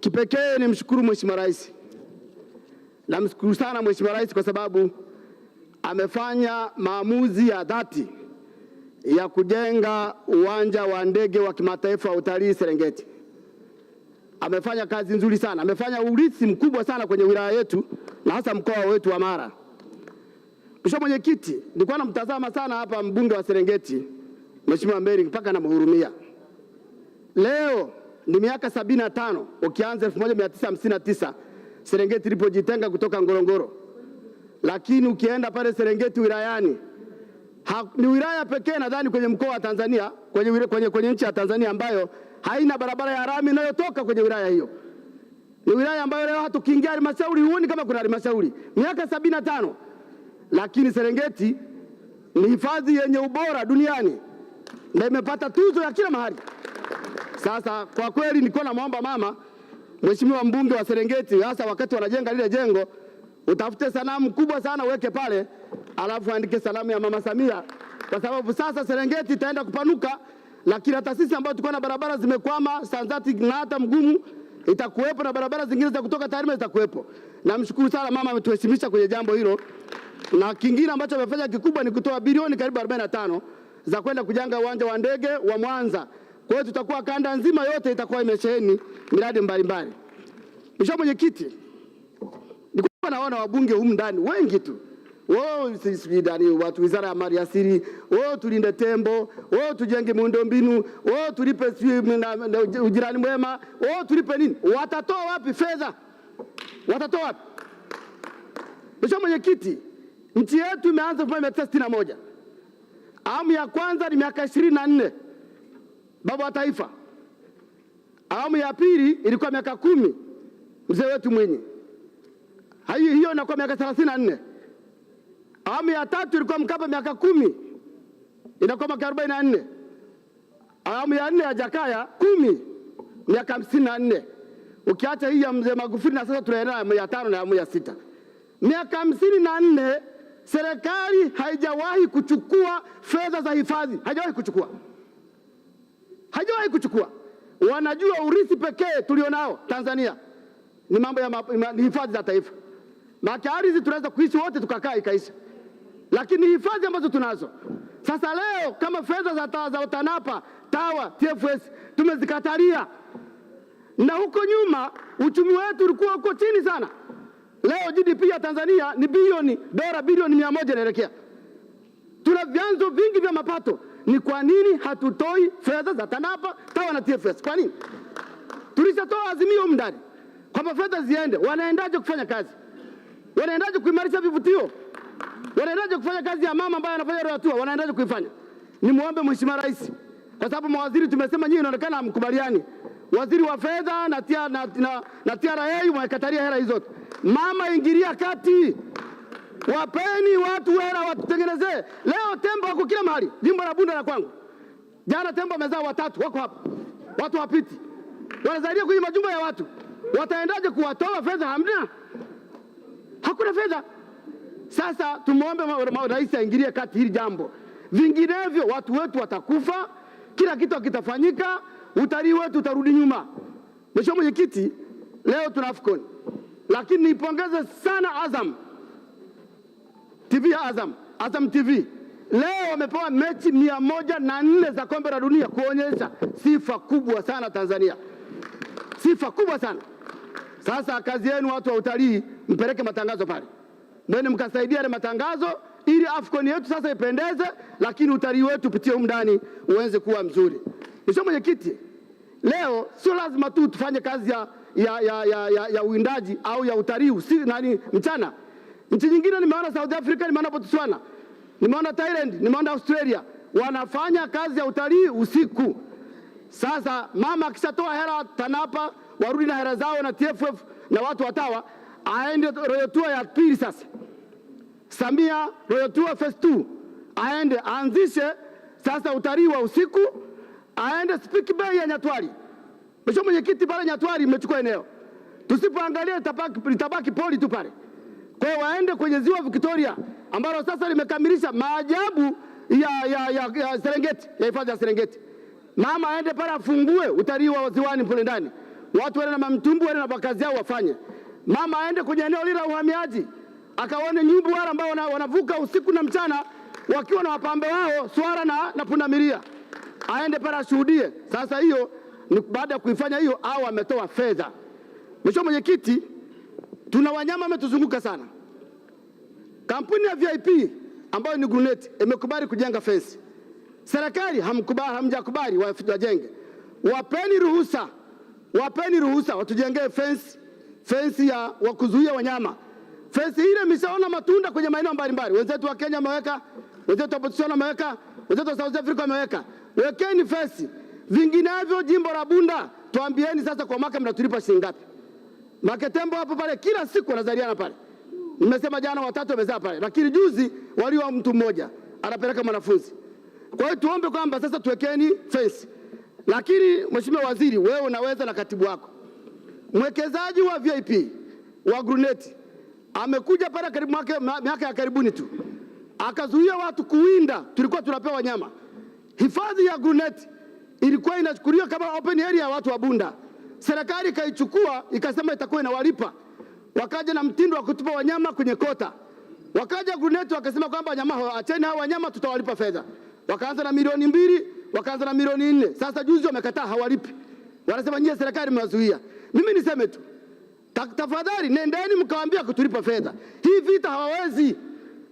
Kipekee ni mshukuru Mheshimiwa Rais. Namshukuru sana Mheshimiwa Rais kwa sababu amefanya maamuzi ya dhati ya kujenga uwanja wa ndege wa kimataifa wa utalii Serengeti. Amefanya kazi nzuri sana. Amefanya urithi mkubwa sana kwenye wilaya yetu na hasa mkoa wetu wa Mara. Mheshimiwa Mwenyekiti, nilikuwa namtazama sana hapa mbunge wa Serengeti, Mheshimiwa Mary, mpaka namhurumia. Leo ni miaka 75 ukianza 1959 Serengeti ilipojitenga kutoka Ngorongoro. Lakini ukienda pale Serengeti wilayani, ni wilaya pekee nadhani kwenye mkoa wa Tanzania, kwenye nchi ya Tanzania ambayo haina barabara ya rami inayotoka kwenye wilaya hiyo. Ni wilaya ambayo leo hata ukiingia halmashauri huoni kama kuna halmashauri. Miaka 75. Lakini Serengeti ni hifadhi yenye ubora duniani na imepata tuzo ya kila mahali. Sasa kwa kweli nilikuwa namuomba mama, Mheshimiwa mbunge wa Serengeti, hasa wakati wanajenga lile jengo, utafute sanamu kubwa sana uweke pale, alafu andike salamu ya Mama Samia, kwa sababu sasa Serengeti itaenda kupanuka, lakini hata sisi ambao tulikuwa na barabara zimekwama, Sanzati na hata Mgumu itakuwepo na barabara zingine za kutoka Tarime zitakuwepo. Namshukuru sana mama, ametuheshimisha kwenye jambo hilo. Na kingine ambacho amefanya kikubwa ni kutoa bilioni karibu 45 za kwenda kujenga uwanja wa ndege wa Mwanza. Kwa hiyo tutakuwa kanda nzima yote itakuwa imesheheni miradi mbalimbali. Mheshimiwa Mwenyekiti, nilikuwa naona wabunge humu ndani wengi tu. Sisi ndani watu wizara ya maliasili, tulinde tembo, tujenge miundombinu, tulipe ujirani mwema, tulipe nini? Watatoa wapi fedha? Watatoa wapi? Mheshimiwa Mwenyekiti, nchi yetu imeanza 1961. Awamu ya kwanza ni miaka 24. Baba wa Taifa. Awamu ya pili ilikuwa miaka 10. Mzee wetu Mwinyi. Hiyo inakuwa miaka 34. Awamu ya tatu ilikuwa Mkapa miaka 10. Inakuwa miaka 44. Awamu ya 4 ya Jakaya 10. Miaka 54. Ukiacha hii ya Mzee Magufuli na sasa tunaenda awamu ya 5 na awamu ya 6. Miaka 54 serikali haijawahi kuchukua fedha za hifadhi. Haijawahi kuchukua. Hajawahi kuchukua. Wanajua urithi pekee tulionao Tanzania ni mambo ya hifadhi za taifa. Maana ardhi tunaweza kuishi wote tukakaa ikaisha. Lakini hifadhi ambazo tunazo. Sasa leo kama fedha za TANAPA, TAWA, TFS tumezikatalia. Na huko nyuma uchumi wetu ulikuwa uko chini sana. Leo GDP ya Tanzania ni dola bilioni 100 inaelekea. Tuna vyanzo vingi vya mapato. Ni kwa nini hatutoi fedha za TANAPA, TAWA na TFS? Kwa nini? Tulishatoa azimio ndani kwamba fedha ziende. Wanaendaje kufanya kazi? Wanaendaje kuimarisha vivutio? Wanaendaje kufanya kazi ya mama ambaye anafanya royal tour? Wanaendaje kuifanya? Nimuombe Mheshimiwa Rais, kwa sababu mawaziri tumesema nyinyi inaonekana hamkubaliani. Waziri wa fedha na TRA mwakataria hela hizo. Mama ingilia kati. Wapeni watu hela watutengenezee. Leo tembo wako kila mahali. Jimbo la Bunda la kwangu. Jana tembo wamezaa 3 wako hapa. Watu wapiti. Wanazaidia kwenye majumba ya watu. Wataendaje kuwatoa fedha? Hamna. Hakuna fedha. Sasa tumuombe Rais aingilie kati hili jambo. Vinginevyo watu wetu watakufa, kila kitu kitafanyika, utalii wetu utarudi nyuma. Mheshimiwa Mwenyekiti, leo tuna AFCON. Lakini nipongeze sana Azam TV ya Azam TV. Leo wamepewa mechi 104 za kombe la dunia kuonyesha sifa kubwa sana Tanzania. Sifa kubwa sana. Sasa kazi yenu watu wa utalii, mpeleke matangazo pale. Mwene mkasaidia ile matangazo ili AFCON yetu sasa ipendeze, lakini utalii wetu pitie huko ndani uanze kuwa mzuri. Mheshimiwa Mwenyekiti, leo sio lazima tu tufanye kazi ya uwindaji au ya utalii mchana. Nchi nyingine nimeona South Africa, nimeona Botswana, nimeona Thailand, nimeona Australia wanafanya kazi ya utalii usiku. Sasa mama akishatoa hela TANAPA warudi na hela zao na TFF na watu wa TAWA, aende royal tour ya pili sasa. Samia royal tour phase 2 aende aanzishe sasa utalii wa usiku, aende Spiki Bay ya Nyatwali. Mheshimiwa Mwenyekiti, pale Nyatwali imechukua eneo. Tusipoangalia itabaki poli tu pale. Kwa hiyo waende kwenye ziwa Victoria ambalo sasa limekamilisha maajabu ya Serengeti, ya hifadhi ya Serengeti. Mama aende pale afungue utalii wa ziwani pale ndani. watu wale na mamtumbu wale na makazi yao wafanye. Mama aende kwenye eneo lile la uhamiaji akaone nyumbu wale ambao wanavuka usiku na mchana wakiwa na wapambe wao swara na pundamilia, aende pale ashuhudie. Sasa hiyo ni baada ya kuifanya hiyo, au ametoa fedha. Mheshimiwa Mwenyekiti, tuna wanyama wametuzunguka sana. Kampuni ya VIP ambayo ni Grunet imekubali kujenga fence. Serikali hamjakubali wajenge. Wapeni ruhusa watujengee fence ya kuzuia wanyama. Fence ile imeshaona matunda kwenye maeneo mbalimbali. Wenzetu wa Kenya wameweka, wenzetu wa Botswana wameweka, wenzetu wa South Africa wameweka. Wekeni fence. Vinginevyo jimbo la Bunda tuambieni sasa kwa mwaka mnatulipa shilingi ngapi? Maketembo hapo pale kila siku wanazaliana pale. Nimesema jana watatu wamezaa pale, lakini juzi walio mtu mmoja anapeleka mwanafunzi. Kwa hiyo tuombe kwamba sasa tuwekeni fence. Lakini Mheshimiwa Waziri, wewe unaweza na katibu wako. Mwekezaji wa VIP wa Grunet amekuja pale karibu miaka ya karibuni tu, akazuia watu kuwinda, tulikuwa tunapewa wanyama. Hifadhi ya Grunet ilikuwa inachukuliwa kama open area ya watu wa Bunda. Serikali ikaichukua ikasema itakuwa inawalipa. Wakaja na mtindo wa kutupa wanyama kwenye kota. Wakaja Grunet wakasema kwamba wanyama acheni hao wanyama, tutawalipa fedha. Wakaanza na milioni 2, wakaanza na milioni 4. Sasa juzi wamekataa, hawalipi. Wanasema nyie serikali mmewazuia. Mimi niseme tu, tafadhali nendeni mkawaambia kutulipa fedha. Hii vita hawawezi.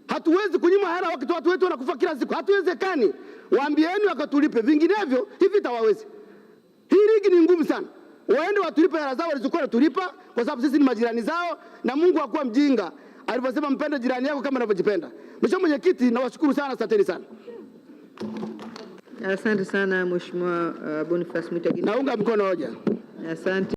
Hatuwezi kunyima hela wakati watu wetu wanakufa kila siku. Hatuwezekani. Waambieni wakatulipe. Vinginevyo hii vita hawawezi. Hii ligi ni ngumu sana. Waende watulipe hela zao walizokuwa wanatulipa, kwa sababu sisi ni majirani zao, na Mungu hakuwa mjinga aliposema mpende jirani yako kama unavyojipenda. Mheshimiwa Mwenyekiti, nawashukuru sana, asanteni sana. Asante sana Mheshimiwa Boniface Mwita. Naunga mkono hoja. Asante.